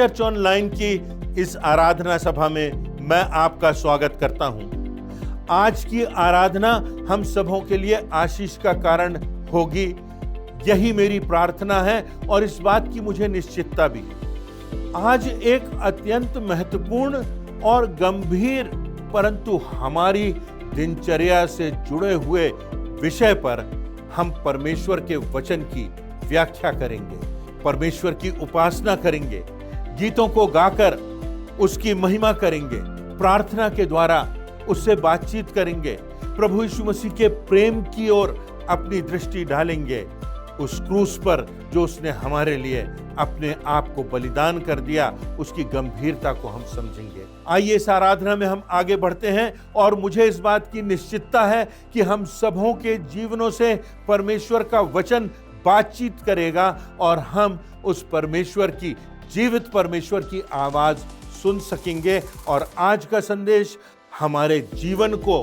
Church online की इस आराधना सभा में मैं आपका स्वागत करता हूं। आज की आराधना हम सबों के लिए आशीष का कारण होगी, यही मेरी प्रार्थना है और इस बात की मुझे निश्चितता भी। आज एक अत्यंत महत्वपूर्ण और गंभीर परंतु हमारी दिनचर्या से जुड़े हुए विषय पर हम परमेश्वर के वचन की व्याख्या करेंगे, परमेश्वर की उपासना करेंगे, गीतों को गाकर उसकी महिमा करेंगे, प्रार्थना के द्वारा उससे बातचीत करेंगे, प्रभु यीशु मसीह के प्रेम की ओर अपनी दृष्टि डालेंगे, उस क्रूस पर जो उसने हमारे लिए अपने आप को बलिदान कर दिया, उसकी गंभीरता को हम समझेंगे। आइए इस आराधना में हम आगे बढ़ते हैं और मुझे इस बात की निश्चितता है कि हम सबों के जीवनों से परमेश्वर का वचन बातचीत करेगा और हम उस परमेश्वर की, जीवित परमेश्वर की आवाज सुन सकेंगे और आज का संदेश हमारे जीवन को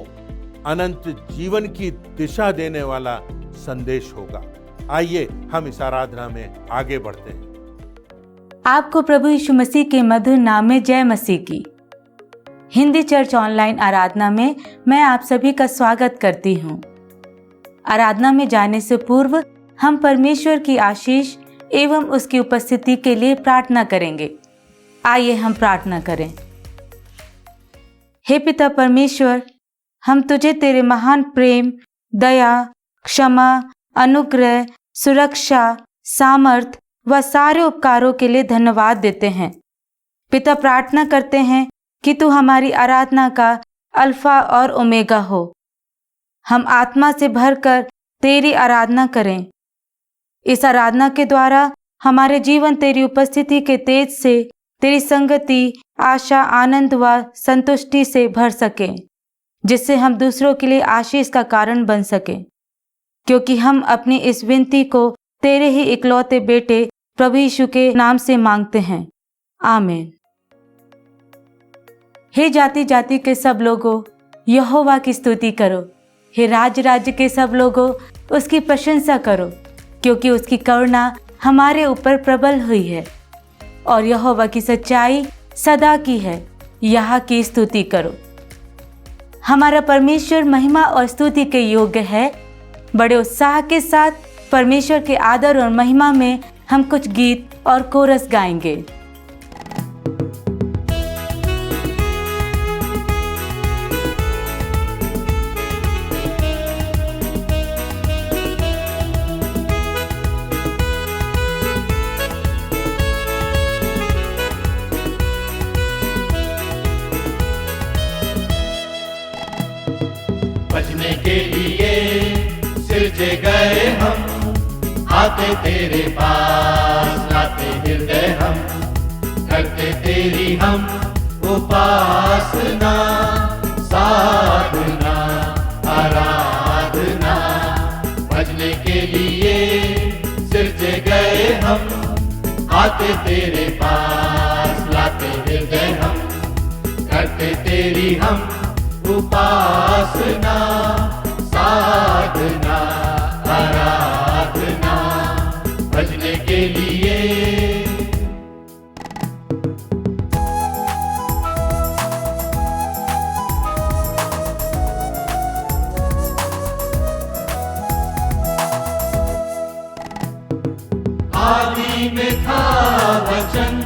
अनंत जीवन की दिशा देने वाला संदेश होगा। आइए हम इस आराधना में आगे बढ़ते हैं। आपको प्रभु यीशु मसीह के मधुर नाम में जय मसीह की। हिंदी चर्च ऑनलाइन आराधना में मैं आप सभी का स्वागत करती हूँ। आराधना में जाने से पूर्व हम परमेश्वर की आशीष एवं उसकी उपस्थिति के लिए प्रार्थना करेंगे। आइए हम प्रार्थना करें। हे पिता परमेश्वर, हम तुझे तेरे महान प्रेम, दया, क्षमा, अनुग्रह, सुरक्षा, सामर्थ व सारे उपकारों के लिए धन्यवाद देते हैं। पिता, प्रार्थना करते हैं कि तू हमारी आराधना का अल्फा और ओमेगा हो। हम आत्मा से भरकर तेरी आराधना करें। इस आराधना के द्वारा हमारे जीवन तेरी उपस्थिति के तेज से, तेरी संगति, आशा, आनंद व संतुष्टि से भर सके, जिससे हम दूसरों के लिए आशीष का कारण बन सके, क्योंकि हम अपनी इस विनती को तेरे ही इकलौते बेटे प्रभु यीशु के नाम से मांगते हैं, आमीन। हे जाति जाति के सब लोगों, यहोवा की स्तुति करो। हे राज्य राज्य के सब लोगों, उसकी प्रशंसा करो, क्योंकि उसकी करुणा हमारे ऊपर प्रबल हुई है और यहोवा की सच्चाई सदा की है। यहाँ की स्तुति करो। हमारा परमेश्वर महिमा और स्तुति के योग्य है। बड़े उत्साह के साथ परमेश्वर के आदर और महिमा में हम कुछ गीत और कोरस गाएंगे। बचने के लिए सिरजे गए हम, आते तेरे पास, लाते हृदय हम, करते तेरी हम उपासना, साधना, आराधना। बचने के लिए सिरजे गए हम, आते तेरे पास, लाते हृदय हम, करते तेरी हम उपासना, साधना, आराधना। भजने के लिए आदि में था वचन,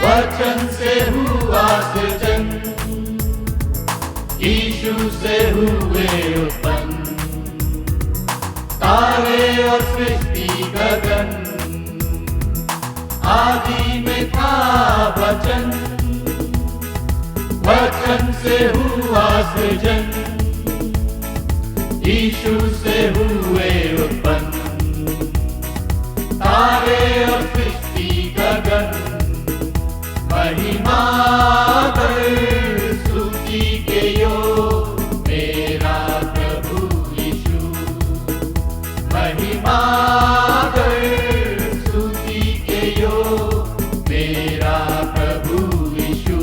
वचन से हुआ सृजन, यीशु से हुए उत्पन्न, तारे और सृष्टि गगन। आदि में था वचन, वचन से हुआ सृजन, यीशु से हुए उत्पन्न, तारे और सृष्टि गगन। महिमा स्तुति के योग मेरा प्रभु यीशु, महिमा स्तुति के योग मेरा प्रभु यीशु।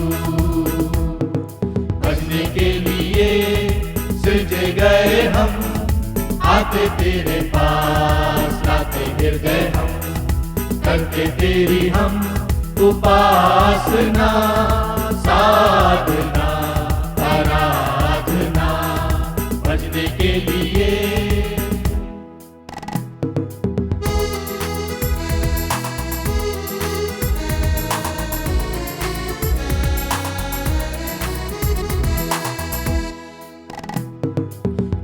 बचने के लिए सृजे गए हम, आते तेरे पास, लाते हृदय हम, करते तेरी हम उपासना साधना आराधना भजने के लिए।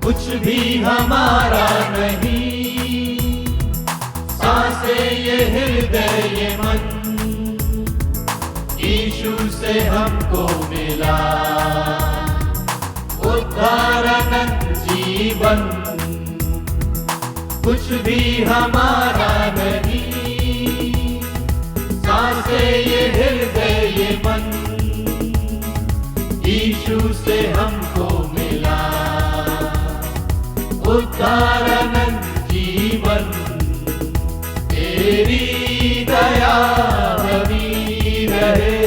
कुछ भी हमारा नहीं, सांसें ये हृदय ये मन, यीशु से हमको मिला उद्धार अनंत जीवन। कुछ भी हमारा नहीं, सांसें ये हृदय ये मन, यीशु से हमको मिला उद्धार अनंत जीवन। तेरी दया बनी रहे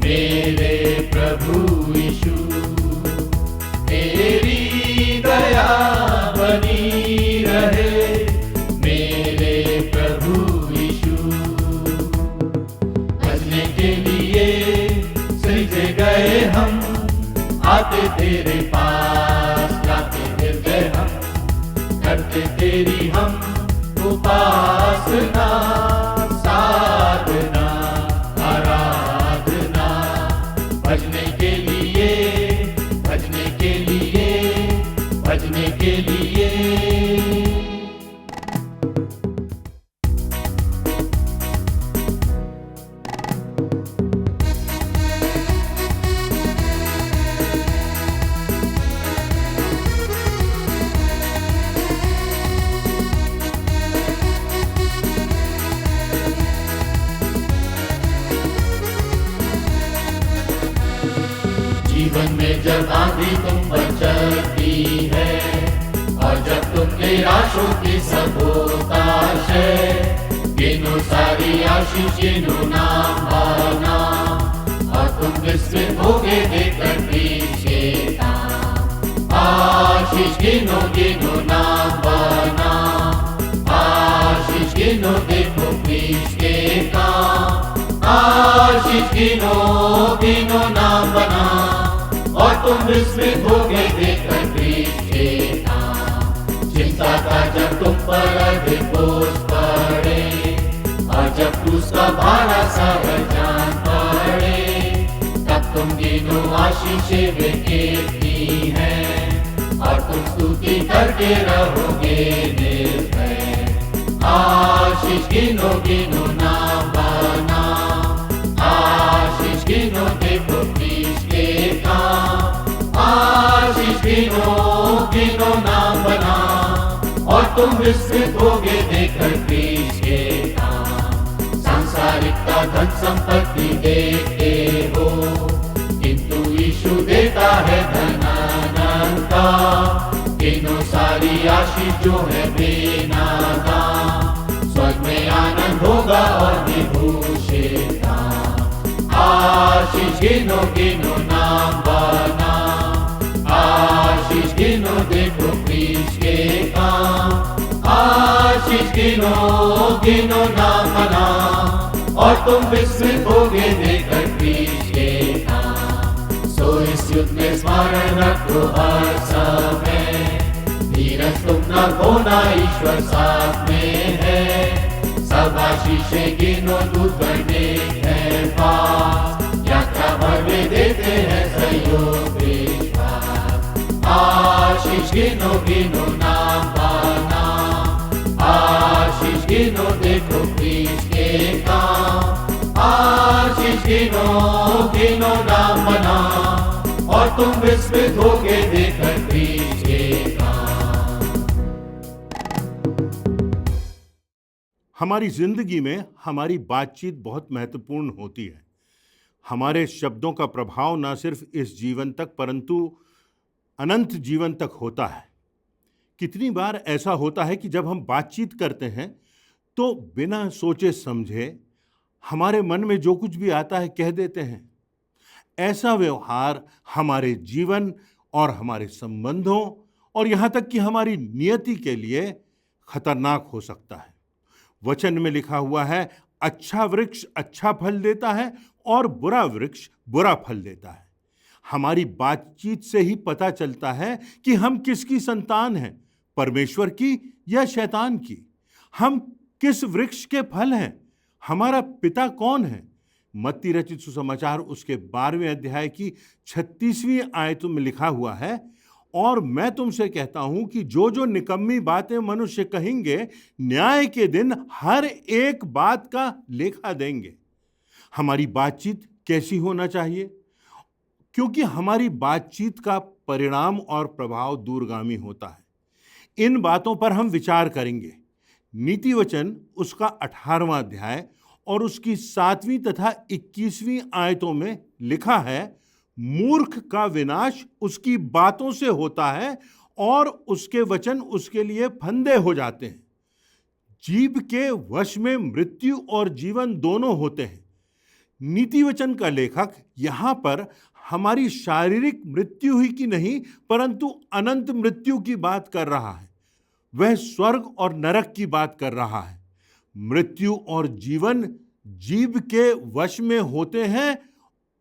मेरे प्रभु यीशु, तेरी दया बनी रहे मेरे प्रभु यीशु। भजने के लिए सृजे गए हम, आते तेरे पास गाते हृदय हम, करते तेरी हम उपासना साधना आराधना भजने के लिए भजने के लिए भजने के लिए। जीवन में जब आंधी तुम पर चलती है, और जब तुम निराशों की सब होताश है, गिनो सारी आशीष गिनो नाम नाम, और तुम विस्मित होगे देखकर पीछे नाम। आशीष गिनो गिनो नाम नाम, आशीष गिनो देखो पीछे काम। आशीष गिनो गिनो नाम बना, और तुम विस्मित होगे देखकर पीछे नाम। चिंता का जब तुम पर अधिक बोझ पड़े, और जब उसका भारा सागर जान पड़े, तब तुम गिनो आशीषें वे कितनी हैं, और तुम स्तुति करके रहोगे निर्भय। आशीष गिनो गिनो नाम बना, आशीष गिनो देखो पीछे काम। आशीष गिनो गिनो नाम बना, और तुम विस्मित होगे देखकर पीछे काम। सांसारिकता धन संपत्ति देखते हो, किंतु यीशु देता है धन अनंता। गिनो सारी आशीष जो है बेनादाम, स्वर्ग में आनंद होगा और विभूषित नाम। आशीष गिनो गिनो नाम बना, आशीष गिनो देखो पीछे काम। आशीष गिनो गिनो नाम बना, और तुम विस्मित होगे देखकर पीछे काम। सो इस युद्ध में स्मरण रखो हर समय, धीरज तुम न खोना ईश्वर साथ में है। सब आशीषें गिनो दूत बढ़ने है पास, यात्रा भर में देते हैं सहयोग विश्वास। आशीष गिनो गिनो नाम बना, आशीष गिनो देखो पीछे काम। आशीष गिनो गिनो नाम बना, और तुम विस्मित होगे देखकर पीछे काम। हमारी जिंदगी में हमारी बातचीत बहुत महत्वपूर्ण होती है। हमारे शब्दों का प्रभाव न सिर्फ इस जीवन तक परंतु अनंत जीवन तक होता है। कितनी बार ऐसा होता है कि जब हम बातचीत करते हैं तो बिना सोचे समझे हमारे मन में जो कुछ भी आता है कह देते हैं। ऐसा व्यवहार हमारे जीवन और हमारे संबंधों और यहाँ तक कि हमारी नियति के लिए खतरनाक हो सकता है। वचन में लिखा हुआ है, अच्छा वृक्ष अच्छा फल देता है और बुरा वृक्ष बुरा फल देता है। हमारी बातचीत से ही पता चलता है कि हम किसकी संतान हैं, परमेश्वर की या शैतान की। हम किस वृक्ष के फल हैं, हमारा पिता कौन है। मत्ती रचित सुसमाचार उसके 12वें अध्याय की 36वीं आयत में लिखा हुआ है, और मैं तुमसे कहता हूं कि जो जो निकम्मी बातें मनुष्य कहेंगे, न्याय के दिन हर एक बात का लेखा देंगे। हमारी बातचीत कैसी होना चाहिए? क्योंकि हमारी बातचीत का परिणाम और प्रभाव दूरगामी होता है। इन बातों पर हम विचार करेंगे। नीति वचन उसका 18वां अध्याय और उसकी 7वीं तथा 21वीं आयतों में लिखा है, मूर्ख का विनाश उसकी बातों से होता है और उसके वचन उसके लिए फंदे हो जाते हैं। जीभ के वश में मृत्यु और जीवन दोनों होते हैं। नीति वचन का लेखक यहां पर हमारी शारीरिक मृत्यु ही की नहीं, परंतु अनंत मृत्यु की बात कर रहा है। वह स्वर्ग और नरक की बात कर रहा है। मृत्यु और जीवन जीभ के वश में होते हैं,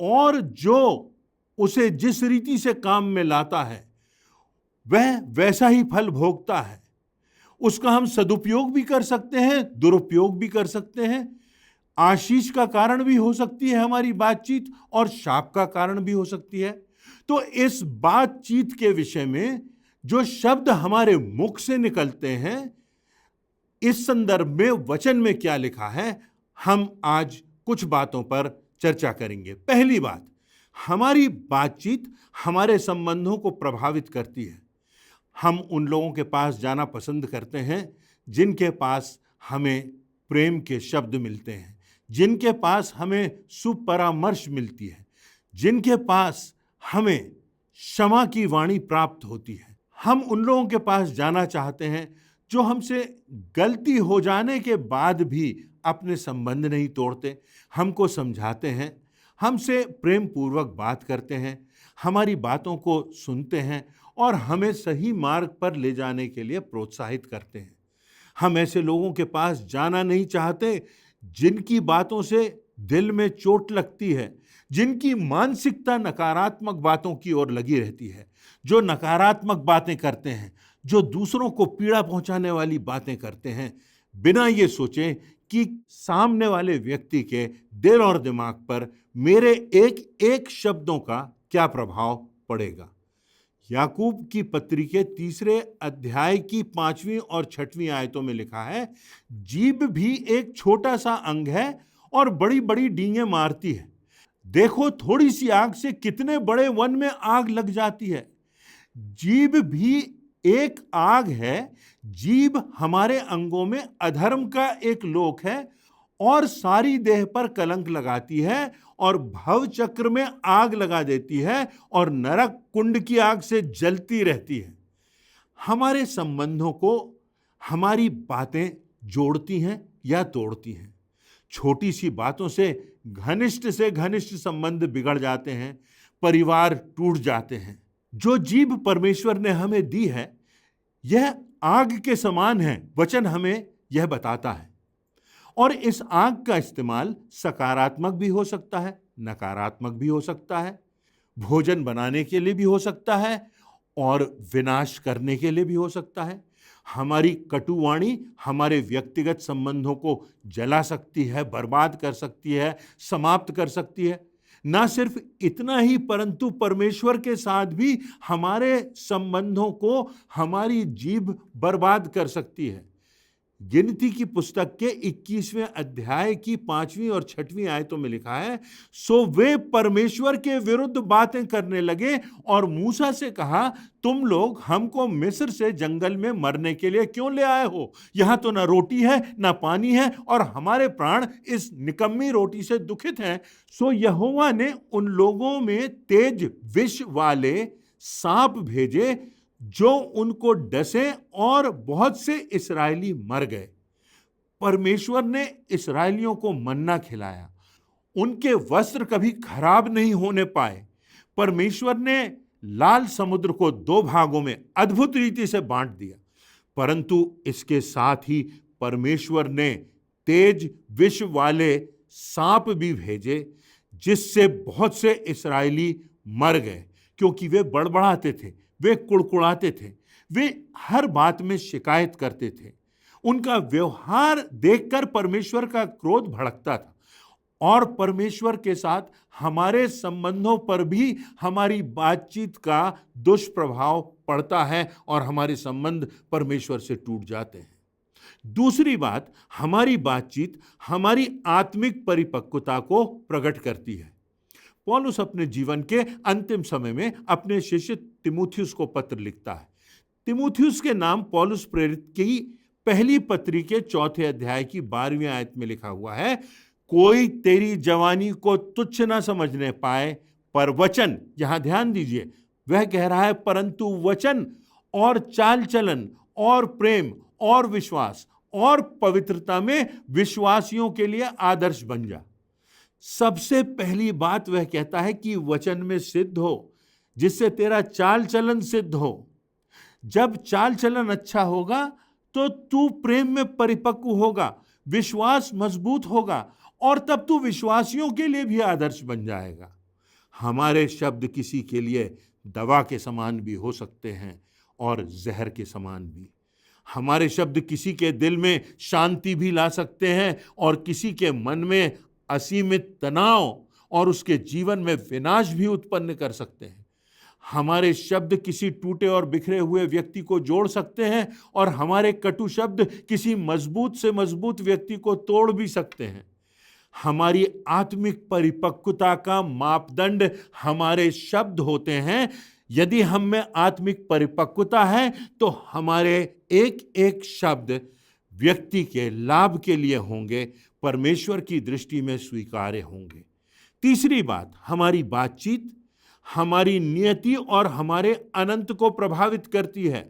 और जो उसे जिस रीति से काम में लाता है वह वैसा ही फल भोगता है। उसका हम सदुपयोग भी कर सकते हैं, दुरुपयोग भी कर सकते हैं। आशीष का कारण भी हो सकती है हमारी बातचीत, और शाप का कारण भी हो सकती है। तो इस बातचीत के विषय में जो शब्द हमारे मुख से निकलते हैं, इस संदर्भ में वचन में क्या लिखा है, हम आज कुछ बातों पर चर्चा करेंगे। पहली बात, हमारी बातचीत हमारे संबंधों को प्रभावित करती है। हम उन लोगों के पास जाना पसंद करते हैं जिनके पास हमें प्रेम के शब्द मिलते हैं, जिनके पास हमें सुपरामर्श मिलती है, जिनके पास हमें क्षमा की वाणी प्राप्त होती है। हम उन लोगों के पास जाना चाहते हैं जो हमसे गलती हो जाने के बाद भी अपने संबंध नहीं तोड़ते, हमको समझाते हैं, हमसे प्रेम पूर्वक बात करते हैं, हमारी बातों को सुनते हैं और हमें सही मार्ग पर ले जाने के लिए प्रोत्साहित करते हैं। हम ऐसे लोगों के पास जाना नहीं चाहते जिनकी बातों से दिल में चोट लगती है, जिनकी मानसिकता नकारात्मक बातों की ओर लगी रहती है, जो नकारात्मक बातें करते हैं, जो दूसरों को पीड़ा पहुंचाने वाली बातें करते हैं, बिना ये सोचे कि सामने वाले व्यक्ति के दिल और दिमाग पर मेरे एक एक शब्दों का क्या प्रभाव पड़ेगा। याकूब की पत्री के 3 अध्याय की 5वीं और 6वीं आयतों में लिखा है, जीभ भी एक छोटा सा अंग है और बड़ी बड़ी डींगे मारती है। देखो थोड़ी सी आग से कितने बड़े वन में आग लग जाती है। जीभ भी एक आग है। जीभ हमारे अंगों में अधर्म का एक लोक है और सारी देह पर कलंक लगाती है और भव चक्र में आग लगा देती है और नरक कुंड की आग से जलती रहती है। हमारे संबंधों को हमारी बातें जोड़ती हैं या तोड़ती हैं। छोटी सी बातों से घनिष्ठ संबंध बिगड़ जाते हैं, परिवार टूट जाते हैं। जो जीभ परमेश्वर ने हमें दी है, यह आग के समान है, वचन हमें यह बताता है। और इस आग का इस्तेमाल सकारात्मक भी हो सकता है, नकारात्मक भी हो सकता है, भोजन बनाने के लिए भी हो सकता है और विनाश करने के लिए भी हो सकता है। हमारी कटुवाणी हमारे व्यक्तिगत संबंधों को जला सकती है, बर्बाद कर सकती है, समाप्त कर सकती है। ना सिर्फ इतना ही, परंतु परमेश्वर के साथ भी हमारे संबंधों को हमारी जीभ बर्बाद कर सकती है। गिनती की पुस्तक के 21वें अध्याय की 5वीं और 6वीं आयतों में लिखा है, सो वे परमेश्वर के विरुद्ध बातें करने लगे और मूसा से कहा, तुम लोग हमको मिस्र से जंगल में मरने के लिए क्यों ले आए हो? यहाँ तो ना रोटी है ना पानी है और हमारे प्राण इस निकम्मी रोटी से दुखित हैं। सो यहोवा ने उन लोगों में तेज विष वाले सांप भेजे जो उनको डसे और बहुत से इस्राएली मर गए। परमेश्वर ने इस्राएलियों को मन्ना खिलाया, उनके वस्त्र कभी खराब नहीं होने पाए। परमेश्वर ने लाल समुद्र को 2 भागों में अद्भुत रीति से बांट दिया, परंतु इसके साथ ही परमेश्वर ने तेज विष वाले सांप भी भेजे, जिससे बहुत से इस्राएली मर गए, क्योंकि वे बड़बड़ाते थे, वे कुड़कुड़ाते थे, वे हर बात में शिकायत करते थे। उनका व्यवहार देखकर परमेश्वर का क्रोध भड़कता था और परमेश्वर के साथ हमारे संबंधों पर भी हमारी बातचीत का दुष्प्रभाव पड़ता है और हमारे संबंध परमेश्वर से टूट जाते हैं। दूसरी बात, हमारी बातचीत हमारी आत्मिक परिपक्वता को प्रकट करती है। पौलुस अपने जीवन के अंतिम समय में अपने शिष्य तिमुथियुस को पत्र लिखता है। तिमुथियुस के नाम पौलुस प्रेरित की पहली पत्री के 4 अध्याय की 12वीं आयत में लिखा हुआ है, कोई तेरी जवानी को तुच्छ न समझने पाए, पर वचन, यहां ध्यान दीजिए, वह कह रहा है परंतु वचन और चाल चलन और प्रेम और विश्वास और पवित्रता में विश्वासियों के लिए आदर्श बन जा। सबसे पहली बात वह कहता है कि वचन में सिद्ध हो, जिससे तेरा चाल चलन सिद्ध हो। जब चाल चलन अच्छा होगा तो तू प्रेम में परिपक्व होगा, विश्वास मजबूत होगा और तब तू विश्वासियों के लिए भी आदर्श बन जाएगा। हमारे शब्द किसी के लिए दवा के समान भी हो सकते हैं और जहर के समान भी। हमारे शब्द किसी के दिल में शांति भी ला सकते हैं और किसी के मन में असीमित तनाव और उसके जीवन में विनाश भी उत्पन्न कर सकते हैं। हमारे शब्द किसी टूटे और बिखरे हुए व्यक्ति को जोड़ सकते हैं और हमारे कटु शब्द किसी मजबूत से मजबूत व्यक्ति को तोड़ भी सकते हैं। हमारी आत्मिक परिपक्वता का मापदंड हमारे शब्द होते हैं। यदि हम में आत्मिक परिपक्वता है तो हमारे एक एक शब्द व्यक्ति के लाभ के लिए होंगे, परमेश्वर की दृष्टि में स्वीकार्य होंगे। तीसरी बात, हमारी बातचीत हमारी नियति और हमारे अनंत को प्रभावित करती है।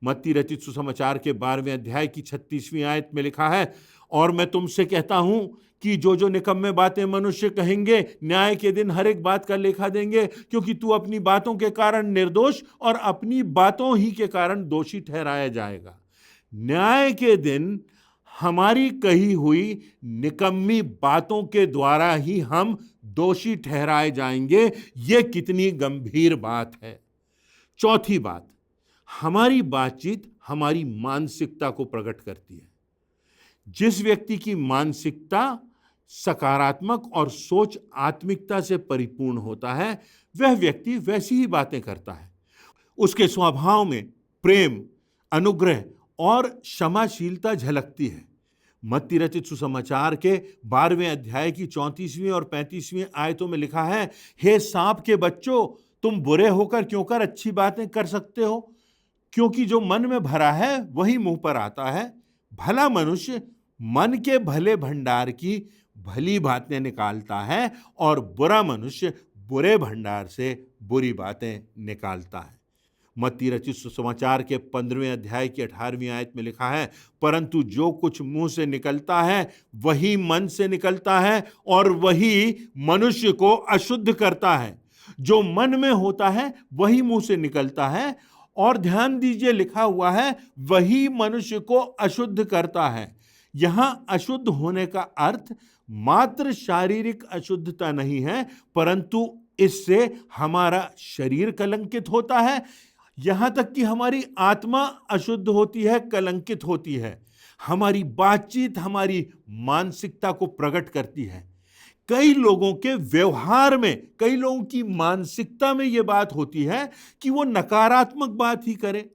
मत्ती रचित सुसमाचार के 12वें अध्याय की 36वीं आयत में लिखा है, और मैं तुमसे कहता हूं कि जो निकम्मे बातें मनुष्य कहेंगे, न्याय के दिन हर एक बात का लेखा देंगे, क्योंकि तू अपनी बातों के कारण निर्दोष और अपनी बातों ही के कारण दोषी ठहराया जाएगा। न्याय के दिन हमारी कही हुई निकम्मी बातों के द्वारा ही हम दोषी ठहराए जाएंगे। ये कितनी गंभीर बात है। चौथी बात, हमारी बातचीत हमारी मानसिकता को प्रकट करती है। जिस व्यक्ति की मानसिकता सकारात्मक और सोच आत्मिकता से परिपूर्ण होता है, वह व्यक्ति वैसी ही बातें करता है। उसके स्वभाव में प्रेम, अनुग्रह और क्षमाशीलता झलकती है। मत्ती रचित सुसमाचार के 12वें अध्याय की 34वीं और 35वीं आयतों में लिखा है, हे सांप के बच्चों, तुम बुरे होकर क्यों कर अच्छी बातें कर सकते हो? क्योंकि जो मन में भरा है वही मुंह पर आता है। भला मनुष्य मन के भले भंडार की भली बातें निकालता है और बुरा मनुष्य बुरे भंडार से बुरी बातें निकालता है। मत्ती रचित सुसमाचार के 15वें अध्याय की 18वीं आयत में लिखा है, परंतु जो कुछ मुंह से निकलता है वही मन से निकलता है और वही मनुष्य को अशुद्ध करता है। जो मन में होता है वही मुंह से निकलता है, और ध्यान दीजिए लिखा हुआ है वही मनुष्य को अशुद्ध करता है। यहां अशुद्ध होने का अर्थ मात्र शारीरिक अशुद्धता नहीं है, परंतु इससे हमारा शरीर कलंकित होता है, यहां तक कि हमारी आत्मा अशुद्ध होती है, कलंकित होती है। हमारी बातचीत हमारी मानसिकता को प्रकट करती है। कई लोगों के व्यवहार में, कई लोगों की मानसिकता में यह बात होती है कि वो नकारात्मक बात ही करे,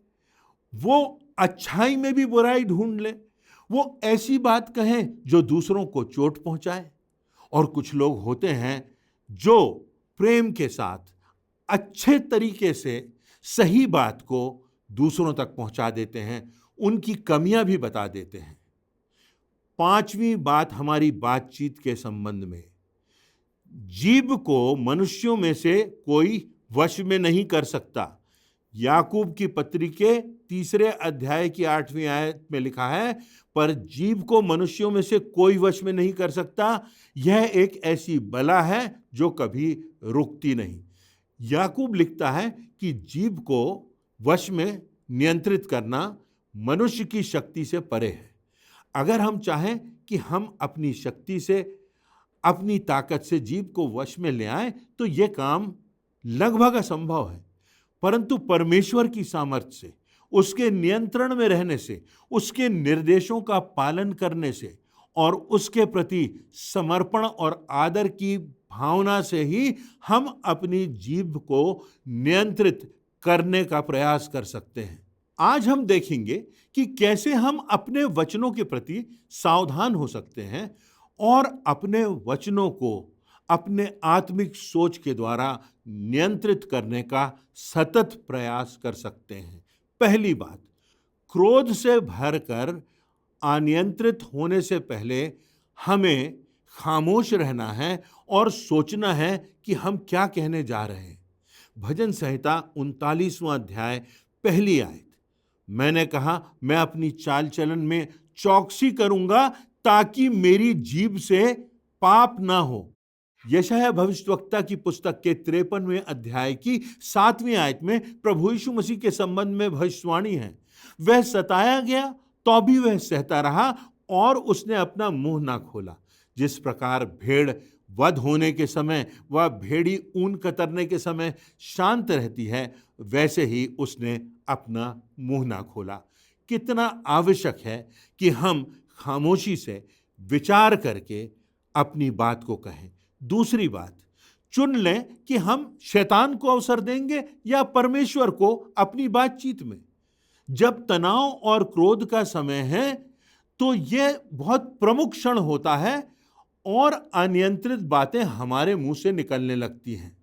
वो अच्छाई में भी बुराई ढूंढ ले, वो ऐसी बात कहें जो दूसरों को चोट पहुंचाए। और कुछ लोग होते हैं जो प्रेम के साथ अच्छे तरीके से सही बात को दूसरों तक पहुंचा देते हैं, उनकी कमियां भी बता देते हैं। पांचवी बात हमारी बातचीत के संबंध में, जीभ को मनुष्यों में से कोई वश में नहीं कर सकता। याकूब की पत्री के 3 अध्याय की 8वीं आयत में लिखा है, पर जीभ को मनुष्यों में से कोई वश में नहीं कर सकता। यह एक ऐसी बला है जो कभी रुकती नहीं। याकूब लिखता है कि जीभ को वश में नियंत्रित करना मनुष्य की शक्ति से परे है। अगर हम चाहें कि हम अपनी शक्ति से, अपनी ताकत से जीभ को वश में ले आएं, तो यह काम लगभग असंभव है। परंतु परमेश्वर की सामर्थ्य से, उसके नियंत्रण में रहने से, उसके निर्देशों का पालन करने से और उसके प्रति समर्पण और आदर की भावना से ही हम अपनी जीभ को नियंत्रित करने का प्रयास कर सकते हैं। आज हम देखेंगे कि कैसे हम अपने वचनों के प्रति सावधान हो सकते हैं और अपने वचनों को अपने आत्मिक सोच के द्वारा नियंत्रित करने का सतत प्रयास कर सकते हैं। पहली बात, क्रोध से भरकर अनियंत्रित होने से पहले हमें खामोश रहना है और सोचना है कि हम क्या कहने जा रहे हैं। भजन संहिता 39वां अध्याय पहली आयत, मैंने कहा मैं अपनी चाल चलन में चौकसी करूंगा ताकि मेरी जीभ से पाप ना हो। यशायाह भविष्यवक्ता की पुस्तक के 53वें अध्याय की 7वीं आयत में प्रभु यीशु मसीह के संबंध में भविष्यवाणी है। वह सताया गया तो भी वह सहता रहा और उसने अपना मुंह ना खोला। जिस प्रकार भेड़ वध होने के समय वह भेड़ी ऊन कतरने के समय शांत रहती है, वैसे ही उसने अपना मुंह ना खोला। कितना आवश्यक है कि हम खामोशी से विचार करके अपनी बात को कहें। दूसरी बात, चुन लें कि हम शैतान को अवसर देंगे या परमेश्वर को अपनी बातचीत में। जब तनाव और क्रोध का समय है तो यह बहुत प्रमुख क्षण होता है और अनियंत्रित बातें हमारे मुंह से निकलने लगती हैं।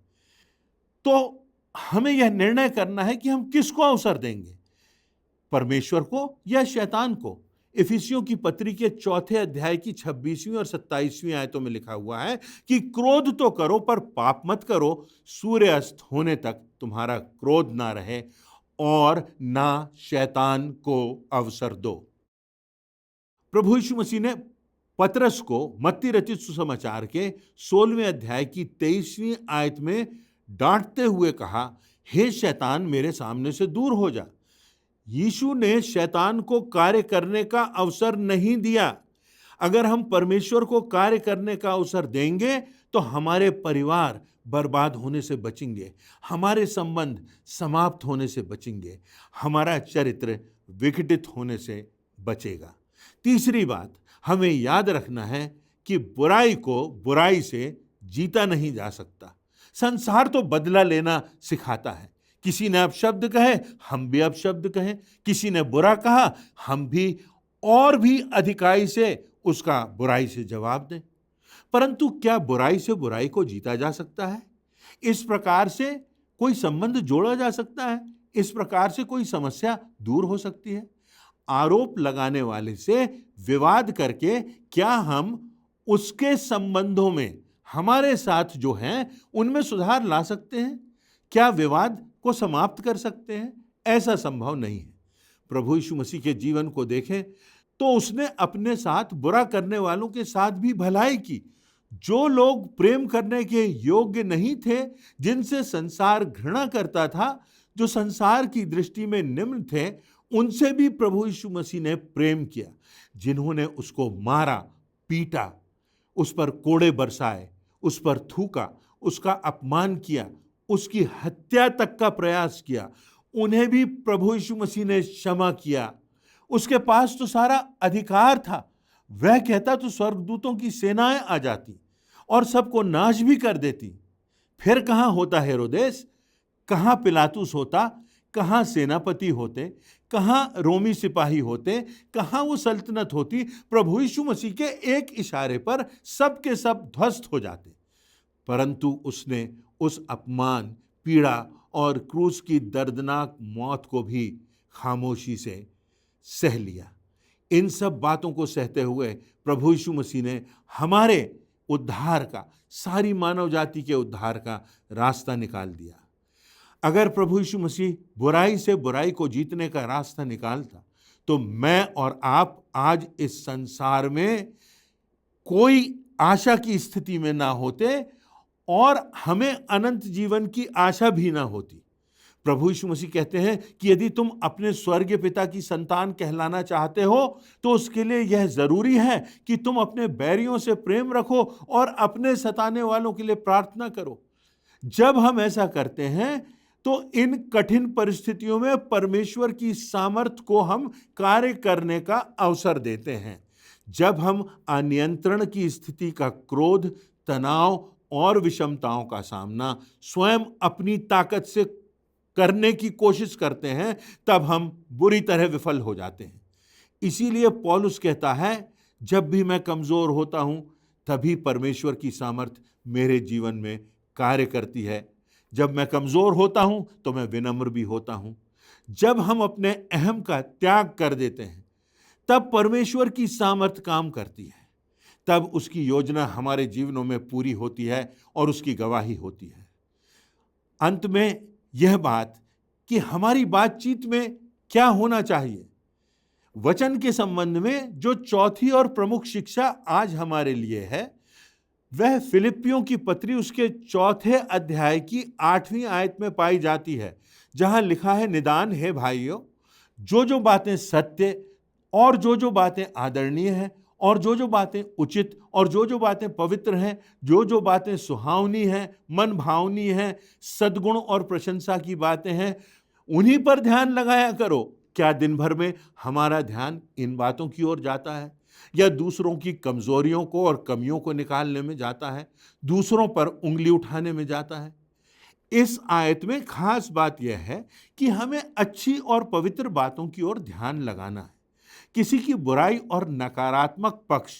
तो हमें यह निर्णय करना है कि हम किसको अवसर देंगे, परमेश्वर को या शैतान को। इफिसियों की पत्री के 4 अध्याय की 26वीं और 27वीं आयतों में लिखा हुआ है कि क्रोध तो करो पर पाप मत करो, सूर्य अस्त होने तक तुम्हारा क्रोध ना रहे और ना शैतान को अवसर दो। प्रभु यीशु मसीह ने पतरस को मत्ती रचित सुसमाचार के 16वें अध्याय की 23वीं आयत में डांटते हुए कहा, हे शैतान मेरे सामने से दूर हो जा। यीशु ने शैतान को कार्य करने का अवसर नहीं दिया। अगर हम परमेश्वर को कार्य करने का अवसर देंगे तो हमारे परिवार बर्बाद होने से बचेंगे, हमारे संबंध समाप्त होने से बचेंगे, हमारा चरित्र विघटित होने से बचेगा। तीसरी बात, हमें याद रखना है कि बुराई को बुराई से जीता नहीं जा सकता। संसार तो बदला लेना सिखाता है। किसी ने अपशब्द कहे हम भी अपशब्द कहें, किसी ने बुरा कहा हम भी और भी अधिकाई से उसका बुराई से जवाब दें। परंतु क्या बुराई से बुराई को जीता जा सकता है? इस प्रकार से कोई संबंध जोड़ा जा सकता है? इस प्रकार से कोई समस्या दूर हो सकती है? आरोप लगाने वाले से विवाद करके क्या हम उसके संबंधों में हमारे साथ जो हैं उनमें सुधार ला सकते हैं? क्या विवाद को समाप्त कर सकते हैं? ऐसा संभव नहीं है। प्रभु यीशु मसीह के जीवन को देखें तो उसने अपने साथ बुरा करने वालों के साथ भी भलाई की। जो लोग प्रेम करने के योग्य नहीं थे, जिनसे संसार घृणा करता था, जो संसार की दृष्टि में निम्न थे, उनसे भी प्रभु यीशु मसीह ने प्रेम किया। जिन्होंने उसको मारा, पीटा, उस पर कोड़े बरसाए, उस पर थूका, उसका अपमान किया, उसकी हत्या तक का प्रयास किया, उन्हें भी प्रभु यीशु मसीह ने क्षमा किया। उसके पास तो सारा अधिकार था। वह कहता तो स्वर्गदूतों की सेनाएं आ जाती और सबको नाश भी कर देती। फिर कहाँ होता हेरोदेस, कहाँ पिलातुस होता, कहाँ सेनापति होते, कहाँ रोमी सिपाही होते, कहाँ वो सल्तनत होती। प्रभु यीशु मसीह के एक इशारे पर सब के सब ध्वस्त हो जाते। परंतु उसने उस अपमान, पीड़ा और क्रूस की दर्दनाक मौत को भी खामोशी से सह लिया। इन सब बातों को सहते हुए प्रभु यीशु मसीह ने हमारे उद्धार का, सारी मानव जाति के उद्धार का रास्ता निकाल दिया। अगर प्रभु यीशु मसीह बुराई से बुराई को जीतने का रास्ता निकालता तो मैं और आप आज इस संसार में कोई आशा की स्थिति में ना होते और हमें अनंत जीवन की आशा भी ना होती। प्रभु यीशु मसीह कहते हैं कि यदि तुम अपने स्वर्गीय पिता की संतान कहलाना चाहते हो तो उसके लिए यह जरूरी है कि तुम अपने बैरियों से प्रेम रखो और अपने सताने वालों के लिए प्रार्थना करो। जब हम ऐसा करते हैं तो इन कठिन परिस्थितियों में परमेश्वर की सामर्थ्य को हम कार्य करने का अवसर देते हैं। जब हम अनियंत्रण की स्थिति का क्रोध, तनाव और विषमताओं का सामना स्वयं अपनी ताकत से करने की कोशिश करते हैं, तब हम बुरी तरह विफल हो जाते हैं। इसीलिए पौलुस कहता है, जब भी मैं कमजोर होता हूं तभी परमेश्वर की सामर्थ्य मेरे जीवन में कार्य करती है। जब मैं कमजोर होता हूं तो मैं विनम्र भी होता हूं। जब हम अपने अहम का त्याग कर देते हैं तब परमेश्वर की सामर्थ्य काम करती है। तब उसकी योजना हमारे जीवनों में पूरी होती है और उसकी गवाही होती है। अंत में यह बात कि हमारी बातचीत में क्या होना चाहिए, वचन के संबंध में जो चौथी और प्रमुख शिक्षा आज हमारे लिए है वह फिलिप्पियों की पत्री उसके 4 अध्याय की 8वीं आयत में पाई जाती है, जहां लिखा है, निदान है भाइयों, जो बातें सत्य और जो बातें आदरणीय हैं और जो बातें उचित और जो बातें पवित्र हैं, जो बातें सुहावनी हैं, मन भावनी हैं, सद्गुण और प्रशंसा की बातें हैं, उन्हीं पर ध्यान लगाया करो। क्या दिन भर में हमारा ध्यान इन बातों की ओर जाता है या दूसरों की कमजोरियों को और कमियों को निकालने में जाता है, दूसरों पर उंगली उठाने में जाता है? इस आयत में खास बात यह है कि हमें अच्छी और पवित्र बातों की ओर ध्यान लगाना है। किसी की बुराई और नकारात्मक पक्ष,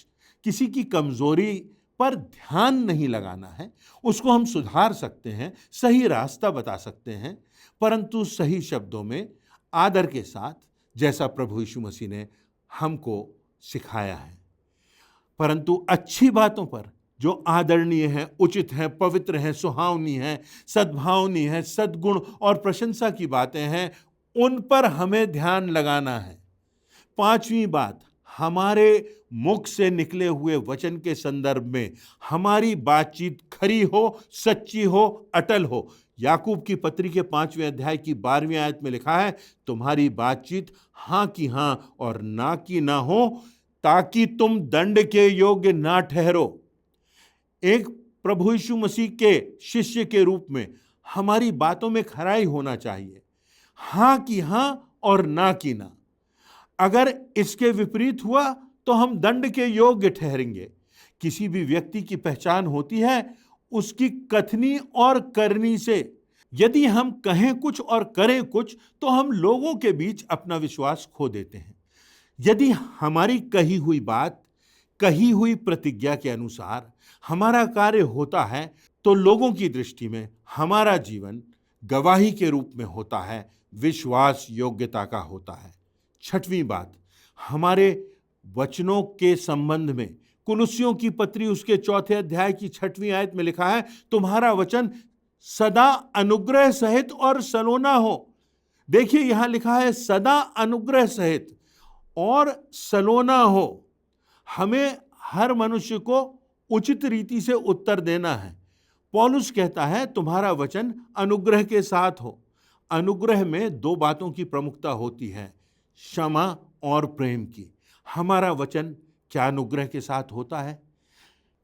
किसी की कमजोरी पर ध्यान नहीं लगाना है। उसको हम सुधार सकते हैं, सही रास्ता बता सकते हैं, परंतु सही शब्दों में आदर के साथ, जैसा प्रभु यीशु मसीह ने हमको सिखाया है। परंतु अच्छी बातों पर जो आदरणीय हैं, उचित हैं, पवित्र हैं, सुहावनी हैं, सद्भावनी हैं, सद्गुण और प्रशंसा की बातें हैं, उन पर हमें ध्यान लगाना है। 5वीं बात, हमारे मुख से निकले हुए वचन के संदर्भ में हमारी बातचीत खरी हो, सच्ची हो, अटल हो। याकूब की पत्री के 5वें अध्याय की 12वीं आयत में लिखा है, तुम्हारी बातचीत हाँ की हाँ और ना की ना हो, ताकि तुम दंड के योग्य ना ठहरो। एक प्रभु यीशु मसीह के शिष्य के रूप में हमारी बातों में खराई होना चाहिए, हाँ की हाँ और ना की ना। अगर इसके विपरीत हुआ तो हम दंड के योग्य ठहरेंगे। किसी भी व्यक्ति की पहचान होती है उसकी कथनी और करनी से। यदि हम कहें कुछ और करें कुछ तो हम लोगों के बीच अपना विश्वास खो देते हैं। यदि हमारी कही हुई बात, कही हुई प्रतिज्ञा के अनुसार हमारा कार्य होता है तो लोगों की दृष्टि में हमारा जीवन गवाही के रूप में होता है, विश्वास योग्यता का होता है। 6वीं बात, हमारे वचनों के संबंध में कुलुस्सियों की पत्री उसके 4 अध्याय की 6वीं आयत में लिखा है, तुम्हारा वचन सदा अनुग्रह सहित और सलोना हो। देखिए यहां लिखा है सदा अनुग्रह सहित और सलोना हो। हमें हर मनुष्य को उचित रीति से उत्तर देना है। पौलुस कहता है तुम्हारा वचन अनुग्रह के साथ हो। अनुग्रह में 2 बातों की प्रमुखता होती है, क्षमा और प्रेम की। हमारा वचन क्या अनुग्रह के साथ होता है?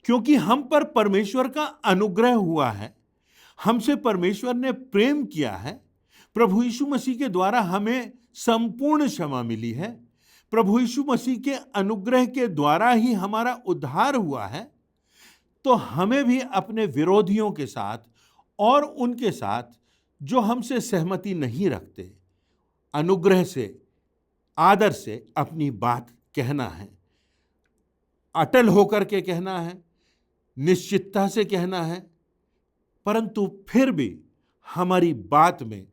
क्योंकि हम पर परमेश्वर का अनुग्रह हुआ है, हमसे परमेश्वर ने प्रेम किया है। प्रभु यीशु मसीह के द्वारा हमें संपूर्ण क्षमा मिली है। प्रभु यीशु मसीह के अनुग्रह के द्वारा ही हमारा उद्धार हुआ है। तो हमें भी अपने विरोधियों के साथ और उनके साथ जो हमसे सहमति नहीं रखते, अनुग्रह से, आदर से अपनी बात कहना है, अटल होकर के कहना है, निश्चितता से कहना है, परंतु फिर भी हमारी बात में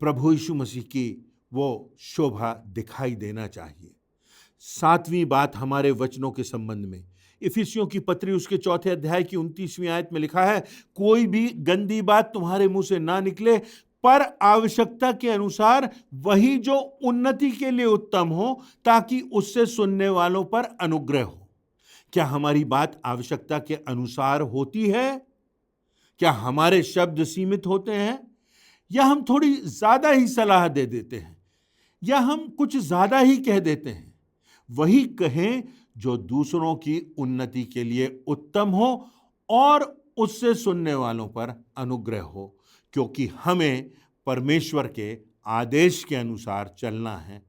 प्रभु यीशु मसीह की वो शोभा दिखाई देना चाहिए। 7वीं बात हमारे वचनों के संबंध में इफिसियों की पत्री उसके 4 अध्याय की 29वीं आयत में लिखा है, कोई भी गंदी बात तुम्हारे मुंह से ना निकले, पर आवश्यकता के अनुसार वही जो उन्नति के लिए उत्तम हो, ताकि उससे सुनने वालों पर अनुग्रह हो। क्या हमारी बात आवश्यकता के अनुसार होती है? क्या हमारे शब्द सीमित होते हैं या हम थोड़ी ज्यादा ही सलाह दे देते हैं, या हम कुछ ज्यादा ही कह देते हैं। वही कहें जो दूसरों की उन्नति के लिए उत्तम हो और उससे सुनने वालों पर अनुग्रह हो, क्योंकि हमें परमेश्वर के आदेश के अनुसार चलना है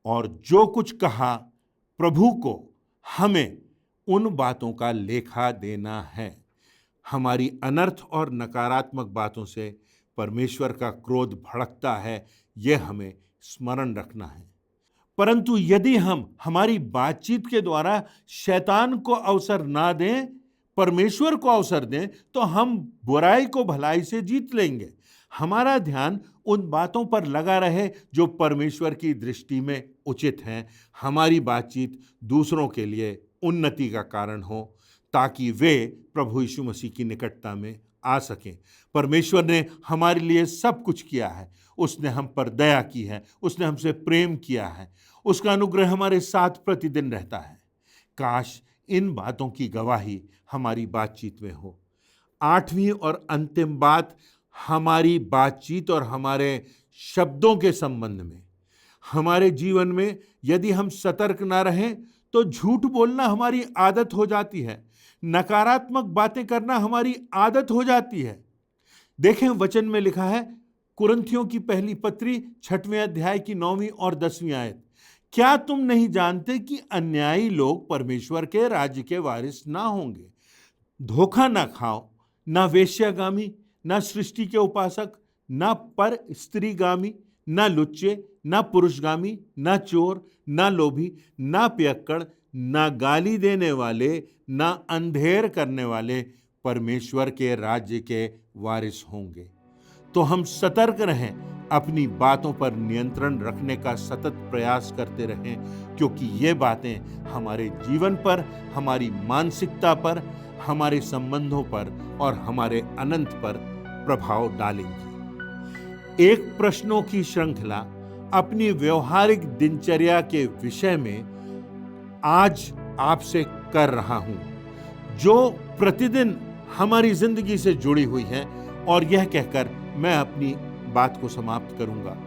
और जो कुछ कहा प्रभु को हमें उन बातों का लेखा देना है। हमारी अनर्थ और नकारात्मक बातों से परमेश्वर का क्रोध भड़कता है, यह हमें स्मरण रखना है। परंतु यदि हम हमारी बातचीत के द्वारा शैतान को अवसर ना दें, परमेश्वर को अवसर दें, तो हम बुराई को भलाई से जीत लेंगे। हमारा ध्यान उन बातों पर लगा रहे जो परमेश्वर की दृष्टि में उचित हैं। हमारी बातचीत दूसरों के लिए उन्नति का कारण हो, ताकि वे प्रभु यीशु मसीह की निकटता में आ सकें। परमेश्वर ने हमारे लिए सब कुछ किया है। उसने हम पर दया की है, उसने हमसे प्रेम किया है, उसका अनुग्रह हमारे साथ प्रतिदिन रहता है। काश इन बातों की गवाही हमारी बातचीत में हो। 8वीं और अंतिम बात हमारी बातचीत और हमारे शब्दों के संबंध में। हमारे जीवन में यदि हम सतर्क ना रहें तो झूठ बोलना हमारी आदत हो जाती है, नकारात्मक बातें करना हमारी आदत हो जाती है। देखें, वचन में लिखा है, कुरिन्थियों की पहली पत्री 6वें अध्याय की 9वीं और 10वीं आयत, क्या तुम नहीं जानते कि अन्यायी लोग परमेश्वर के राज्य के वारिस ना होंगे। धोखा ना खाओ, ना वेश्यागामी, ना सृष्टि के उपासक, ना पर स्त्रीगामी, ना लुच्चे, ना पुरुषगामी, ना चोर, ना लोभी, ना पियक्कड़, ना गाली देने वाले, ना अंधेर करने वाले परमेश्वर के राज्य के वारिस होंगे। तो हम सतर्क रहें, अपनी बातों पर नियंत्रण रखने का सतत प्रयास करते रहें, क्योंकि ये बातें हमारे जीवन पर, हमारी मानसिकता पर, हमारे संबंधों पर और हमारे अनंत पर प्रभाव डालेंगी। एक प्रश्नों की श्रृंखला अपनी व्यवहारिक दिनचर्या के विषय में आज आपसे कर रहा हूं, जो प्रतिदिन हमारी जिंदगी से जुड़ी हुई है, और यह कहकर मैं अपनी बात को समाप्त करूंगा।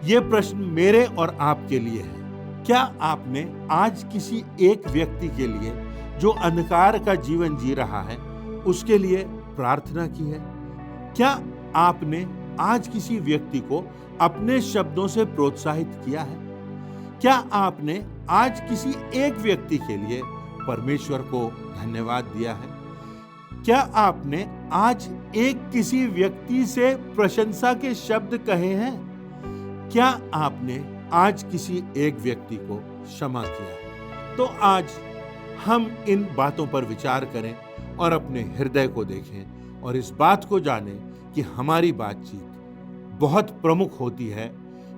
यह प्रश्न मेरे और आपके लिए है। क्या आपने आज किसी एक व्यक्ति के लिए जो अंधकार का जीवन जी रहा है उसके लिए प्रार्थना की है? क्या आपने आज किसी व्यक्ति को अपने शब्दों से प्रोत्साहित किया है? क्या आपने आज किसी एक व्यक्ति के लिए परमेश्वर को धन्यवाद दिया है? क्या आपने आज एक किसी व्यक्ति से प्रशंसा के शब्द कहे हैं? क्या आपने आज किसी एक व्यक्ति को क्षमा किया है? तो आज हम इन बातों पर विचार करें और अपने हृदय को देखें और इस बात को जानें कि हमारी बातचीत बहुत प्रमुख होती है,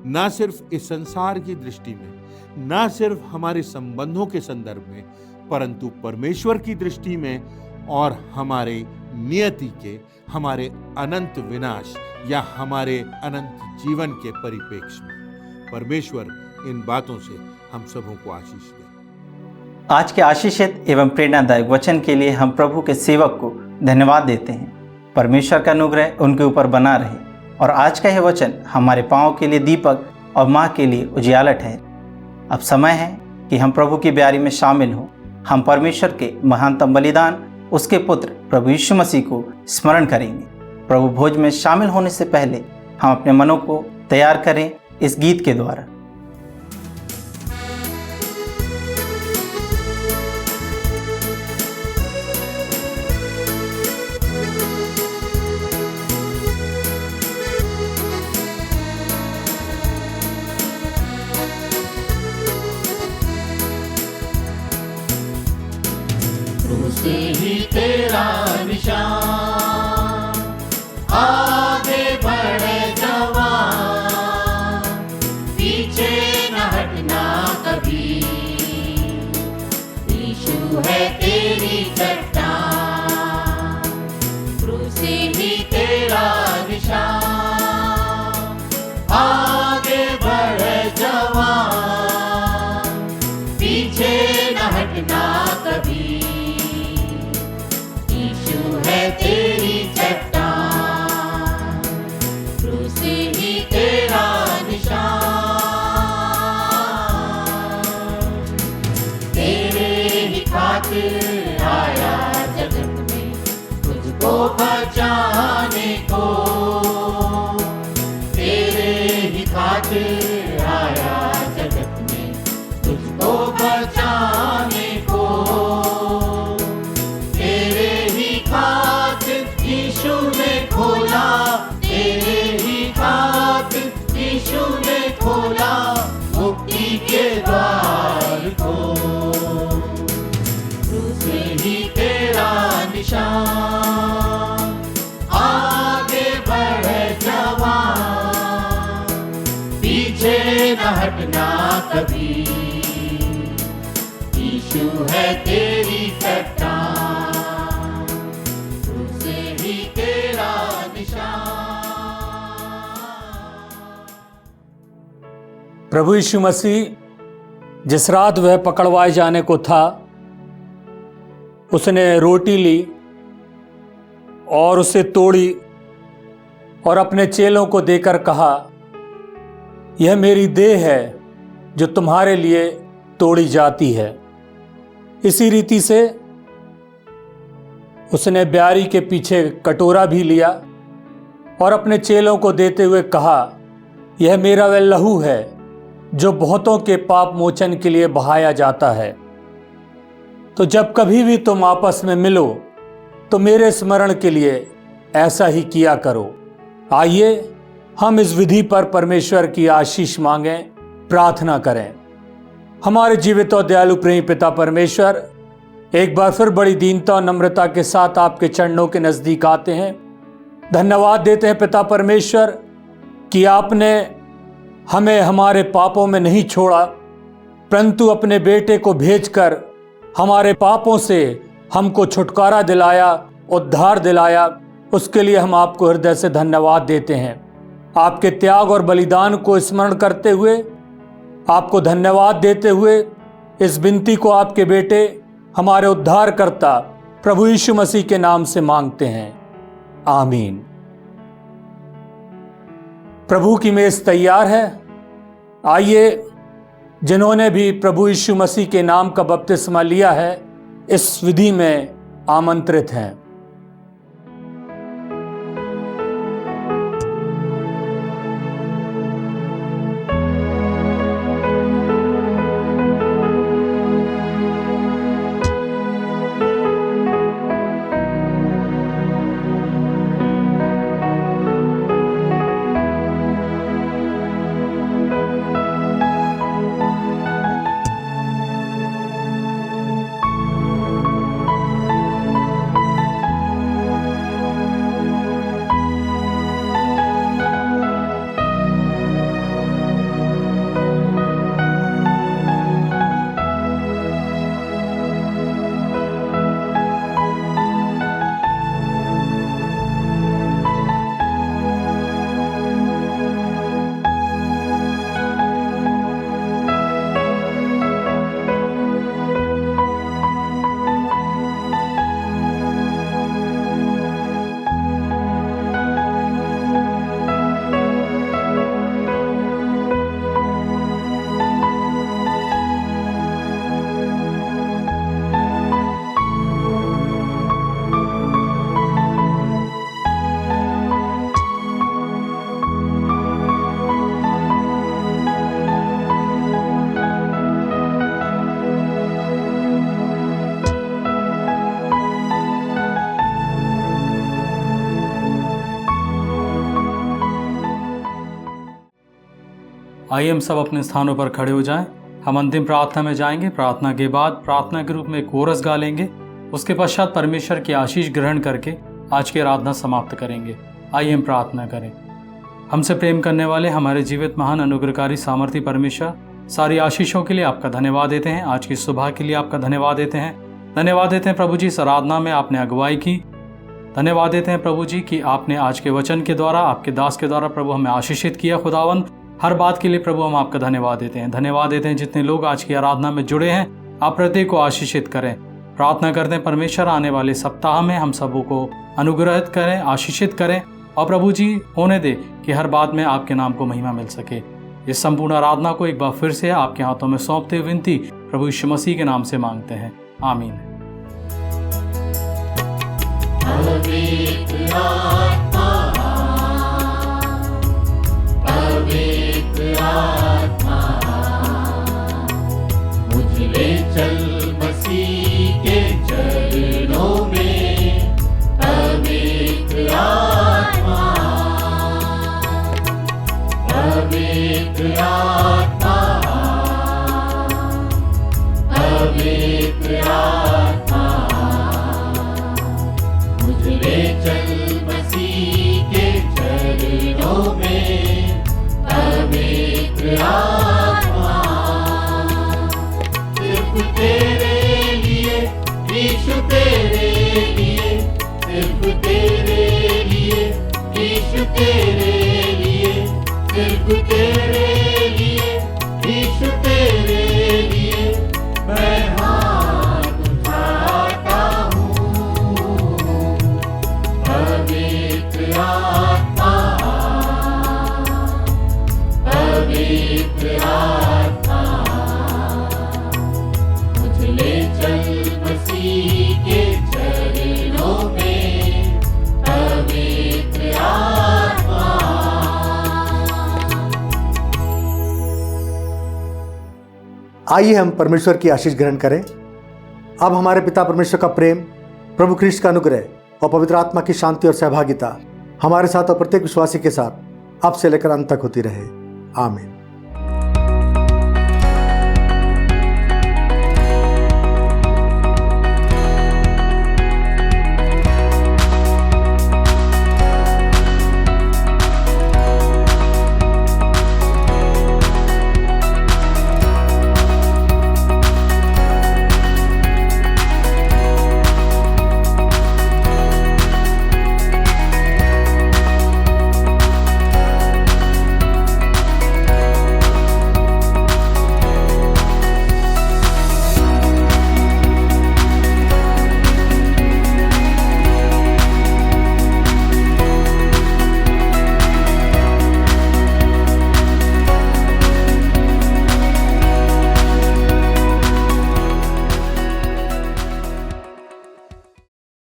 ना सिर्फ इस संसार की दृष्टि में, ना सिर्फ हमारे संबंधों के संदर्भ में, परंतु परमेश्वर की दृष्टि में और हमारे नियति के, हमारे अनंत विनाश या हमारे अनंत जीवन के परिप्रेक्ष्य में। परमेश्वर इन बातों से हम सबों को आशीष दे। आज के आशीषित एवं प्रेरणादायक वचन के लिए हम प्रभु के सेवक को धन्यवाद देते हैं। परमेश्वर का अनुग्रह उनके ऊपर बना रहे। और आज का यह वचन हमारे पांव के लिए दीपक और माह के लिए उजियाला ठहरे। अब समय है कि हम प्रभु की ब्यारी में शामिल हों। हम परमेश्वर के महानतम बलिदान, उसके पुत्र प्रभु यीशु मसीह को स्मरण करेंगे। प्रभु भोज में शामिल होने से पहले हम अपने मनों को तैयार करें इस गीत के द्वारा। से ही तेरा निशान, आगे बढ़े जवान, पीछे न हटना कभी। यीशु है तेरी चट्टान, क्रूस से ही तेरा निशान, आगे बढ़े जवान, पीछे न हटना कभी। तेरी चट्टान, क्रूस खातिर आया जगत में तुझको बचाने को। तेरे ही खातिर यीशु ने खोला, तेरे ही खातिर यीशु ने खोला मुक्ति के द्वार को। तुझसे ही तेरा निशान, आगे बढ़े जवान, पीछे न हटना कभी, यीशु है तेरी चट्टान, तुझसे ही तेरा निशान। प्रभु यीशु मसीह जिस रात वह पकड़वाए जाने को था, उसने रोटी ली और उसे तोड़ी और अपने चेलों को देकर कहा, यह मेरी देह है जो तुम्हारे लिए तोड़ी जाती है। इसी रीति से उसने ब्यारी के पीछे कटोरा भी लिया और अपने चेलों को देते हुए कहा, यह मेरा वह लहू है जो बहुतों के पाप मोचन के लिए बहाया जाता है। तो जब कभी भी तुम आपस में मिलो तो मेरे स्मरण के लिए ऐसा ही किया करो। आइए हम इस विधि पर परमेश्वर की आशीष मांगें, प्रार्थना करें। हमारे जीवित और दयालु प्रेमी पिता परमेश्वर, एक बार फिर बड़ी दीनता और नम्रता के साथ आपके चरणों के नजदीक आते हैं। धन्यवाद देते हैं पिता परमेश्वर कि आपने हमें हमारे पापों में नहीं छोड़ा, परंतु अपने बेटे को भेजकर हमारे पापों से हमको छुटकारा दिलाया, उद्धार दिलाया। उसके लिए हम आपको हृदय से धन्यवाद देते हैं। आपके त्याग और बलिदान को स्मरण करते हुए, आपको धन्यवाद देते हुए इस विनती को आपके बेटे हमारे उद्धारकर्ता प्रभु यीशु मसीह के नाम से मांगते हैं, आमीन। प्रभु की मेज तैयार है। आइए, जिन्होंने भी प्रभु यीशु मसीह के नाम का बपतिस्मा लिया है, इस विधि में आमंत्रित हैं। आइए हम सब अपने स्थानों पर खड़े हो जाएं। हम अंतिम प्रार्थना में जाएंगे। प्रार्थना के बाद प्रार्थना के रूप में एक कोरस गा लेंगे। उसके पश्चात परमेश्वर की आशीष ग्रहण करके आज की आराधना समाप्त करेंगे। आइए हम प्रार्थना करें। हमसे प्रेम करने वाले हमारे जीवित महान अनुग्रहकारी सामर्थी परमेश्वर, सारी आशीषों के लिए आपका धन्यवाद देते हैं। आज की सुबह के लिए आपका धन्यवाद देते हैं। धन्यवाद देते हैं प्रभु जी, इस आराधना में आपने अगुवाई की। धन्यवाद देते हैं प्रभु जी कि आपने आज के वचन के द्वारा, आपके दास के द्वारा प्रभु हमें आशीषित किया। खुदावन, हर बात के लिए प्रभु हम आपका धन्यवाद देते हैं। धन्यवाद देते हैं जितने लोग आज की आराधना में जुड़े हैं, आप प्रत्येक को आशीषित करें। प्रार्थना करते हैं परमेश्वर आने वाले सप्ताह में हम सबों को अनुग्रहित करें, आशीषित करें और प्रभु जी होने दे कि हर बात में आपके नाम को महिमा मिल सके। इस संपूर्ण आराधना को एक बार फिर से आपके हाथों में सौंपते हुए विनती प्रभु यीशु मसीह के नाम से मांगते हैं, आमीन। पवित्र आत्मा, पवित्र पवित्र आत्मा, पवित्र आत्मा, मुझ ले चल मसीह के चरणों में। पवित्र आत्मा, सिर्फ तेरे लिए यीशु, तेरे लिए, सिर्फ तेरे लिए यीशु, तेरे लिए, सिर्फ तेरे लिए यीशु, तेरे लिए मैं हाथ उठाता हूँ। पवित्र आत्मा, पवित्र आत्मा, मुझ ले चल मसीह के चरणों में। पवित्र आत्मा। आइए हम परमेश्वर की आशीष ग्रहण करें। अब हमारे पिता परमेश्वर का प्रेम, प्रभु ख्रीष्ट का अनुग्रह और पवित्र आत्मा की शांति और सहभागिता हमारे साथ और प्रत्येक विश्वासी के साथ अब से लेकर अंत तक होती रहे। आमीन।